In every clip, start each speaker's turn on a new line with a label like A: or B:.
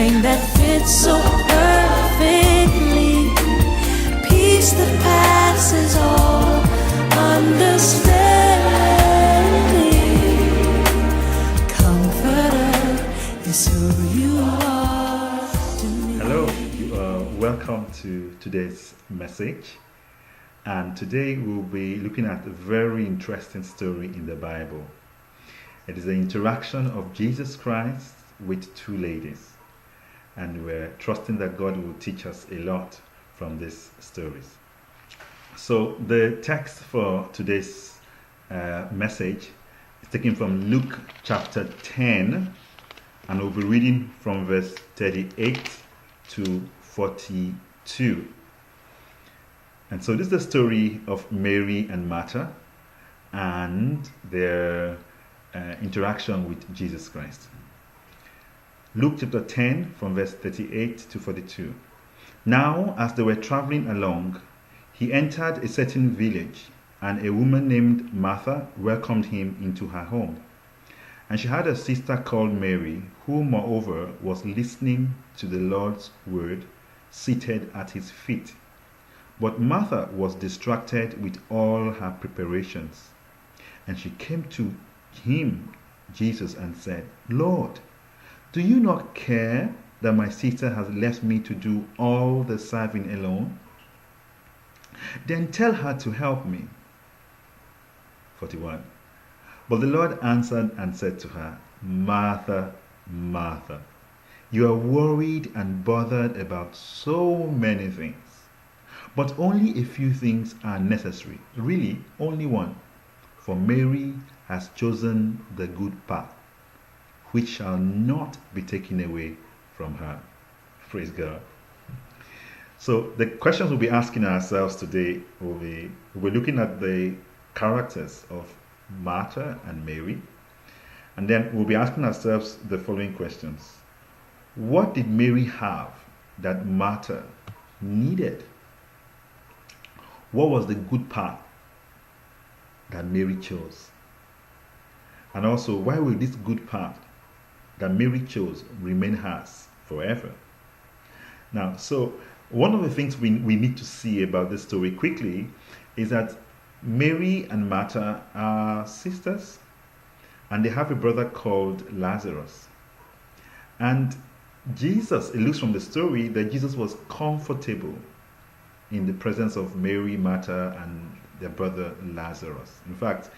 A: strength that fits so perfectly, peace that passes all understanding. Comforter is who you are to me.
B: Hello, welcome to today's message. And today we'll be looking at a very interesting story in the Bible. It is the interaction of Jesus Christ with two ladies. And we're trusting that God will teach us a lot from these stories. So the text for today's message is taken from Luke chapter 10, and we'll be reading from verse 38 to 42. And so this is the story of Mary and Martha and their interaction with Jesus Christ. Luke chapter 10 from verse 38 to 42. Now, as they were traveling along, he entered a certain village, and a woman named Martha welcomed him into her home. And she had a sister called Mary, who moreover was listening to the Lord's word, seated at his feet. But Martha was distracted with all her preparations. And she came to him, Jesus, and said, Lord, do you not care that my sister has left me to do all the serving alone? Then tell her to help me. 41. But the Lord answered and said to her, Martha, Martha, you are worried and bothered about so many things. But only a few things are necessary. Really, only one. For Mary has chosen the good part, which shall not be taken away from her. Praise God. So the questions we'll be asking ourselves today we'll be looking at the characters of Martha and Mary. And then we'll be asking ourselves the following questions. What did Mary have that Martha needed? What was the good part that Mary chose? And also, why will this good part that Mary chose remain hers forever? Now, so one of the things we need to see about this story quickly is that Mary and Martha are sisters, and they have a brother called Lazarus. And Jesus, it looks from the story that Jesus was comfortable in the presence of Mary, Martha, and their brother Lazarus. In fact,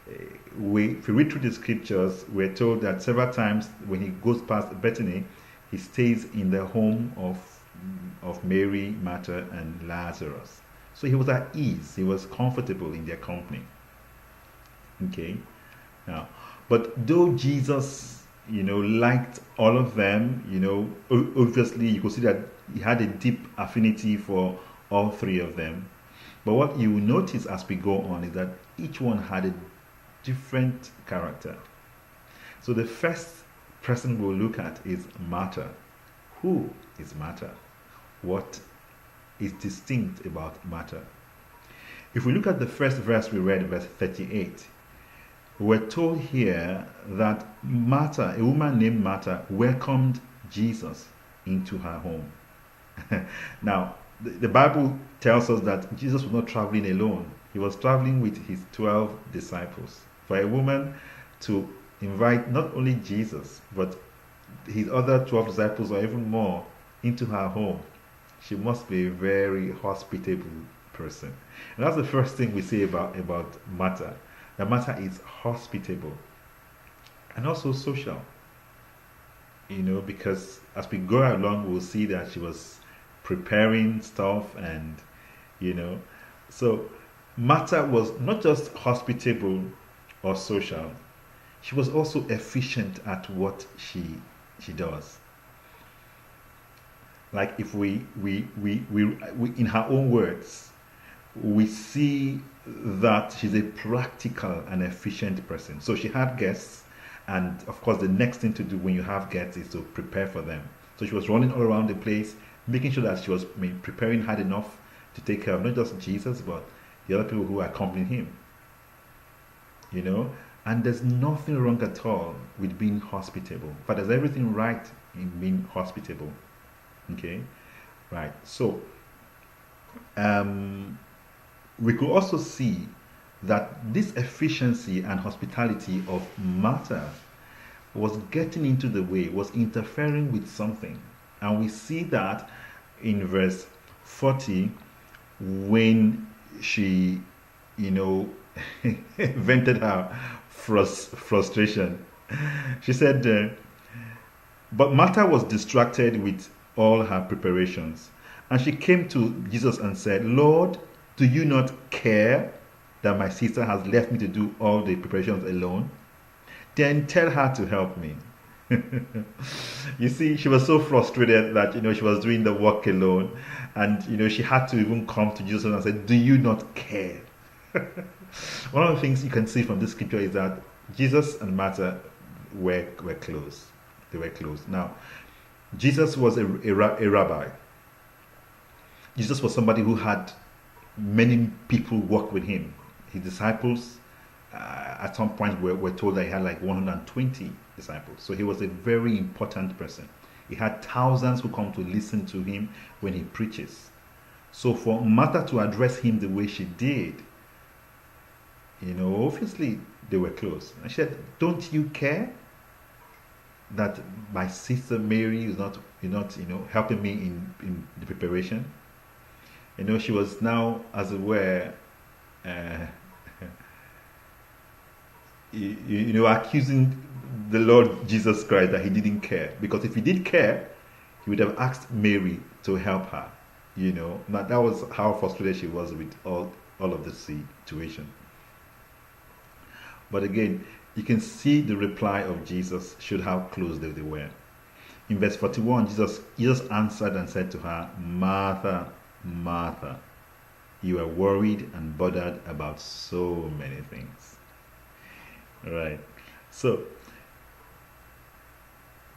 B: if we read through the scriptures, we're told that several times when he goes past Bethany, he stays in the home of Mary, Martha, and Lazarus. So he was at ease. He was comfortable in their company. Okay. Now, but though Jesus, liked all of them, obviously you could see that he had a deep affinity for all three of them. But what you will notice as we go on is that each one had a different character. So the first person we'll look at is Martha. Who is Martha? What is distinct about Martha? If we look at the first verse we read, verse 38, we're told here that Martha, a woman named Martha, welcomed Jesus into her home. Now, the Bible tells us that Jesus was not traveling alone. He was traveling with his 12 disciples. For a woman to invite not only Jesus, but his other 12 disciples or even more into her home, she must be a very hospitable person. And that's the first thing we say about Martha. That Martha is hospitable and also social. Because as we go along, we'll see that she was preparing stuff and so Martha was not just hospitable or social, she was also efficient at what she does. Like if we in her own words, we see that she's a practical and efficient person. So she had guests, and of course the next thing to do when you have guests is to prepare for them. So she was running all around the place, making sure that she was preparing hard enough to take care of not just Jesus, but the other people who accompanied him. And there's nothing wrong at all with being hospitable. But there's everything right in being hospitable. Okay? Right. So, we could also see that this efficiency and hospitality of Martha was getting into the way, was interfering with something. And we see that in verse 40 when she, vented her frustration. She said, but Martha was distracted with all her preparations. And she came to Jesus and said, Lord, do you not care that my sister has left me to do all the preparations alone? Then tell her to help me. You see, she was so frustrated that she was doing the work alone, and she had to even come to Jesus and say, do you not care? One of the things you can see from this scripture is that Jesus and Martha were close. They were close. Now, Jesus was a rabbi. Jesus was somebody who had many people work with him. His disciples, at some point, were told that he had like 120 disciples. So he was a very important person. He had thousands who come to listen to him when he preaches. So for Martha to address him the way she did, obviously they were close. And she said, don't you care that my sister Mary is not helping me in the preparation? She was now, as it were, accusing the Lord Jesus Christ that he didn't care. Because if he did care, he would have asked Mary to help her. Now that was how frustrated she was with all of the situation. But again, you can see the reply of Jesus showed how close they were. In verse 41, Jesus answered and said to her, Martha, Martha, you are worried and bothered about so many things. Right. So,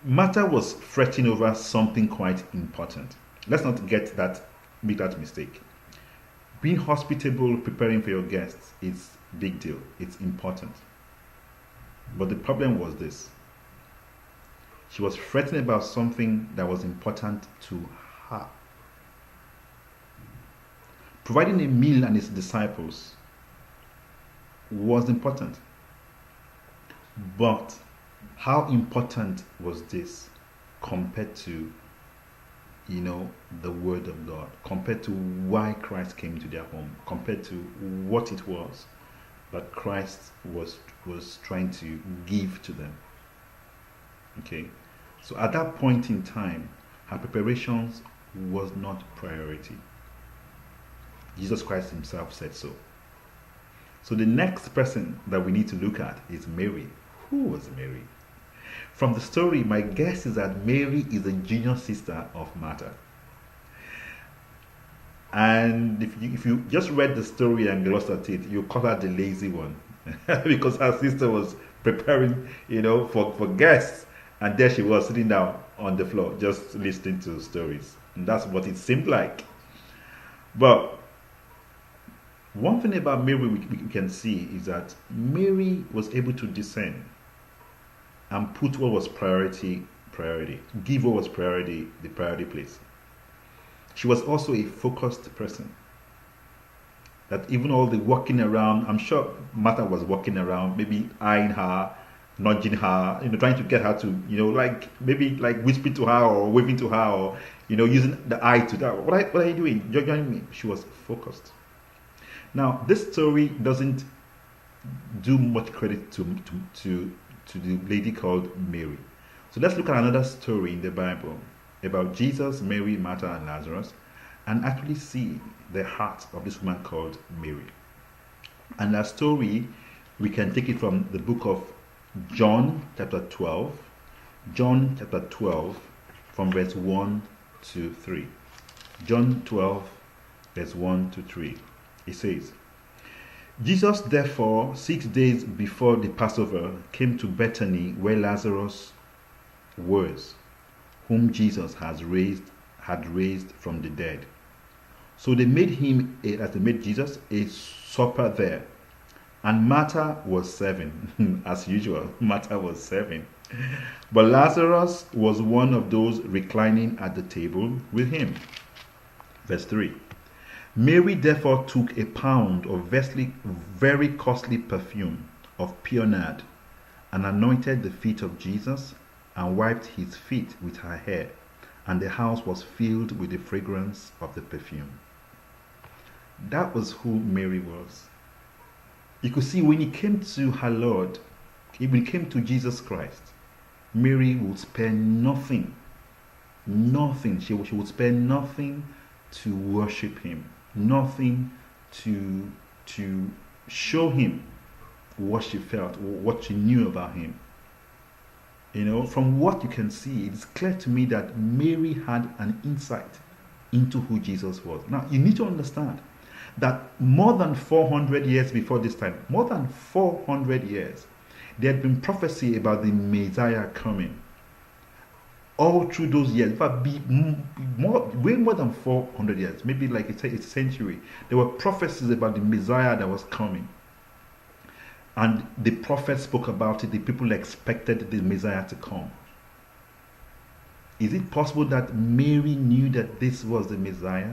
B: Martha was fretting over something quite important. Let's not make that mistake. Being hospitable, preparing for your guests is a big deal. It's important. But the problem was this. She was fretting about something that was important to her. Providing a meal and his disciples was important. But how important was this compared to, the word of God, compared to why Christ came to their home, compared to what it was that Christ was trying to give to them? Okay, so at that point in time, her preparations was not priority. Jesus Christ himself said so. So the next person that we need to look at is Mary. Who was Mary? From the story, my guess is that Mary is a junior sister of Martha. And if you just read the story and glossed at it, you call her the lazy one. Because her sister was preparing, for guests. And there she was sitting down on the floor, just listening to stories. And that's what it seemed like. But one thing about Mary we can see is that Mary was able to discern and put what was priority, give what was priority, the priority place. She was also a focused person. That even all the walking around, I'm sure Martha was walking around, maybe eyeing her, nudging her, trying to get her to, maybe whispering to her or waving to her or, using the eye to that. What are you doing? You're joining me. She was focused. Now, this story doesn't do much credit to the lady called Mary. So let's look at another story in the Bible about Jesus, Mary, Martha, and Lazarus, and actually see the heart of this woman called Mary. And that story, we can take it from the book of John chapter 12. John chapter 12 from verse 1 to 3. John 12 verse 1 to 3. It says, Jesus therefore 6 days before the Passover came to Bethany where Lazarus was, whom Jesus had raised from the dead. So they made Jesus a supper there, And Martha was serving. As usual, Martha was serving. But Lazarus was one of those reclining at the table with him. Verse 3. Mary therefore took a pound of very costly perfume of pure nard, and anointed the feet of Jesus, and wiped his feet with her hair, and the house was filled with the fragrance of the perfume. That was who Mary was. You could see when it came to her Lord, when it came to Jesus Christ, Mary would spare nothing. She would spare nothing to worship him, nothing to show him what she felt, what she knew about him. You know, from what you can see, it's clear to me that Mary had an insight into who Jesus was. Now, you need to understand that more than 400 years before this time, more than 400 years, there had been prophecy about the Messiah coming. All through those years, in fact, way more than 400 years, maybe like a century, there were prophecies about the Messiah that was coming. And the prophets spoke about it, the people expected the Messiah to come. Is it possible that Mary knew that this was the Messiah?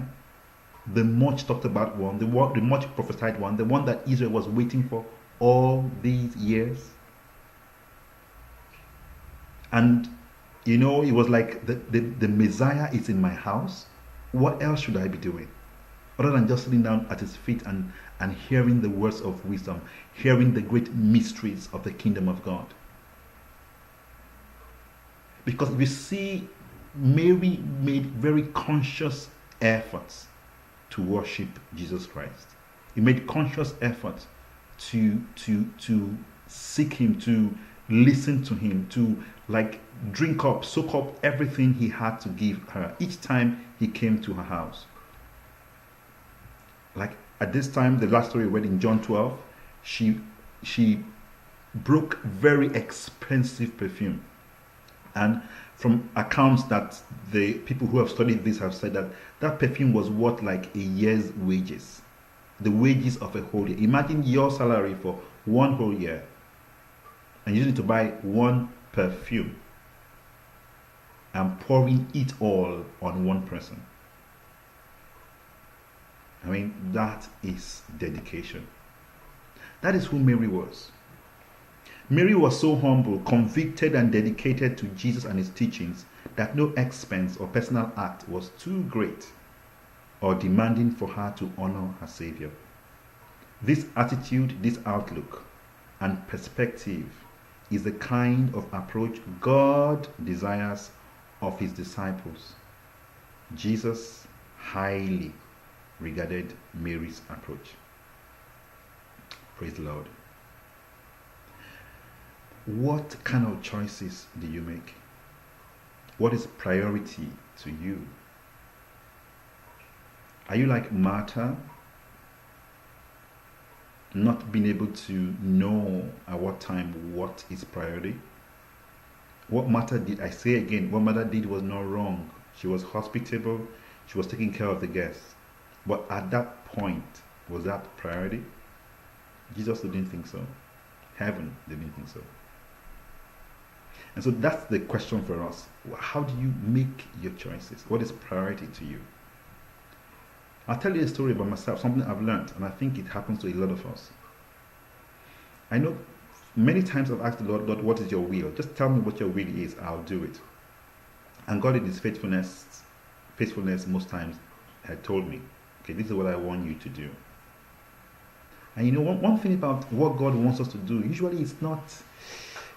B: The much talked about one, the much prophesied one, the one that Israel was waiting for all these years? And you know, it was like the Messiah is in my house. What else should I be doing? Other than just sitting down at his feet and hearing the words of wisdom, hearing the great mysteries of the kingdom of God. Because we see Mary made very conscious efforts to worship Jesus Christ. He made conscious efforts to seek him, to listen to him, to like drink up, soak up everything he had to give her each time he came to her house. Like at this time, the last story we read in John 12, she broke very expensive perfume. And from accounts that the people who have studied this have said that perfume was worth like a year's wages. The wages of a whole year. Imagine your salary for one whole year, and you need to buy one perfume and pouring it all on one person. I mean, that is dedication. That is who Mary was. Mary was so humble, convicted, and dedicated to Jesus and his teachings that no expense or personal act was too great or demanding for her to honor her Savior. This attitude, this outlook, and perspective is the kind of approach God desires of his disciples. Jesus highly regarded Mary's approach. Praise the Lord. What kind of choices do you make? What is priority to you? Are you like Martha, not being able to know at what time what is priority? What Martha did, I say again, what Martha did was not wrong. She was hospitable, she was taking care of the guests. But at that point, was that priority? Jesus didn't think so. Heaven didn't think so. And so that's the question for us. How do you make your choices? What is priority to you? I'll tell you a story about myself, something I've learned, and I think it happens to a lot of us. I know many times I've asked the Lord, what is your will? Just tell me what your will is, I'll do it. And God in his faithfulness most times had told me, okay, this is what I want you to do. And you know, one thing about what God wants us to do, usually it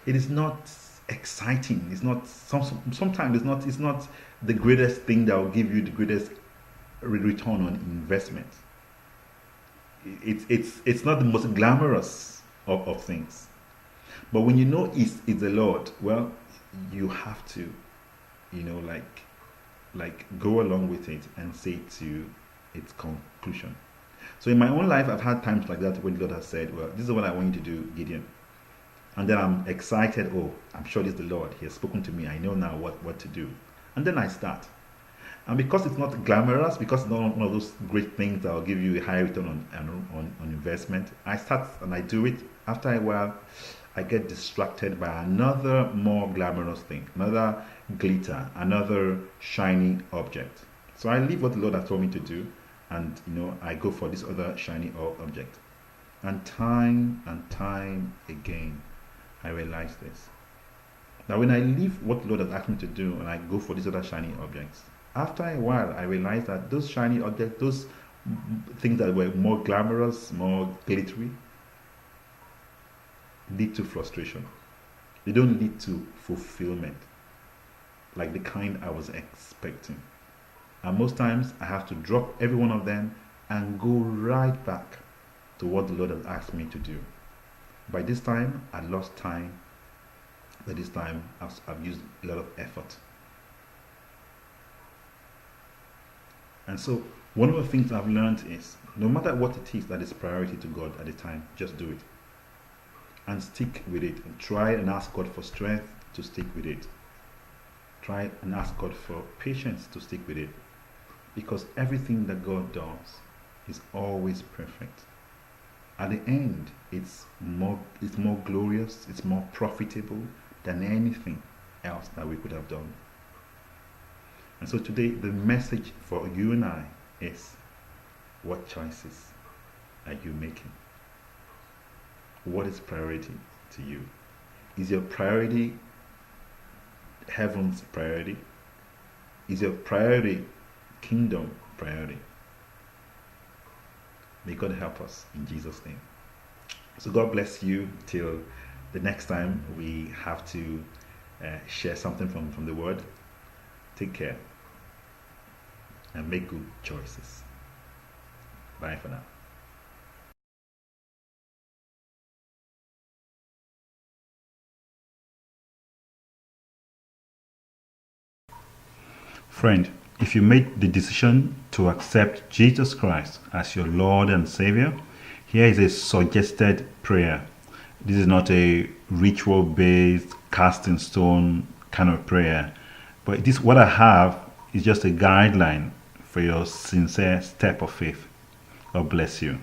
B: is not exciting. It's not, sometimes it's not the greatest thing that will give you the greatest return on investment. It's not the most glamorous of things. But when you know it's the Lord, well, you have to, you know, like go along with it and see it to its conclusion. So in my own life, I've had times like that when God has said, well, this is what I want you to do, Gideon. And then I'm excited, oh, I'm sure this is the Lord. He has spoken to me. I know now what to do. And then I start. And because it's not glamorous, because it's not one of those great things that will give you a high return on investment, I start and I do it. After a while, I get distracted by another more glamorous thing, another glitter, another shiny object. So I leave what the Lord has told me to do, and I go for this other shiny object. And time again, I realize this. Now, when I leave what the Lord has asked me to do and I go for these other shiny objects, after a while, I realize that those shiny objects, those things that were more glamorous, more glittery, lead to frustration. They don't lead to fulfillment, like the kind I was expecting. And most times, I have to drop every one of them and go right back to what the Lord has asked me to do. By this time, I lost time. By this time, I've used a lot of effort. And so, one of the things I've learned is, no matter what it is that is priority to God at the time, just do it. And stick with it. And try and ask God for strength to stick with it. Try and ask God for patience to stick with it. Because everything that God does is always perfect. At the end, it's more glorious, it's more profitable than anything else that we could have done. And so today, the message for you and I is, what choices are you making? What is priority to you? Is your priority heaven's priority? Is your priority kingdom priority? May God help us in Jesus' name. So God bless you till the next time we have to share something from the Word. Take care and make good choices. Bye for now. Friend, if you made the decision to accept Jesus Christ as your Lord and Savior, here is a suggested prayer. This is not a ritual-based, cast in stone kind of prayer, but what I have is just a guideline for your sincere step of faith. God bless you.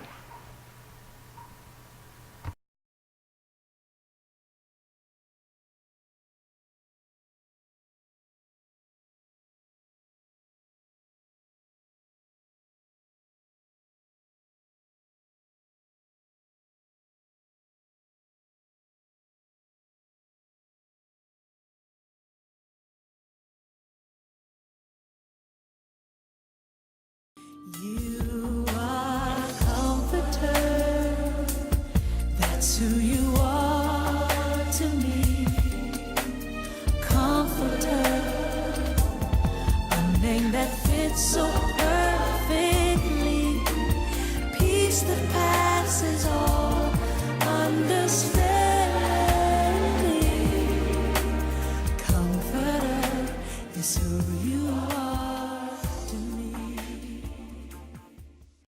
A: You are comforter, that's who you are to me. Comforter, a name that fits so perfectly. Peace that passes all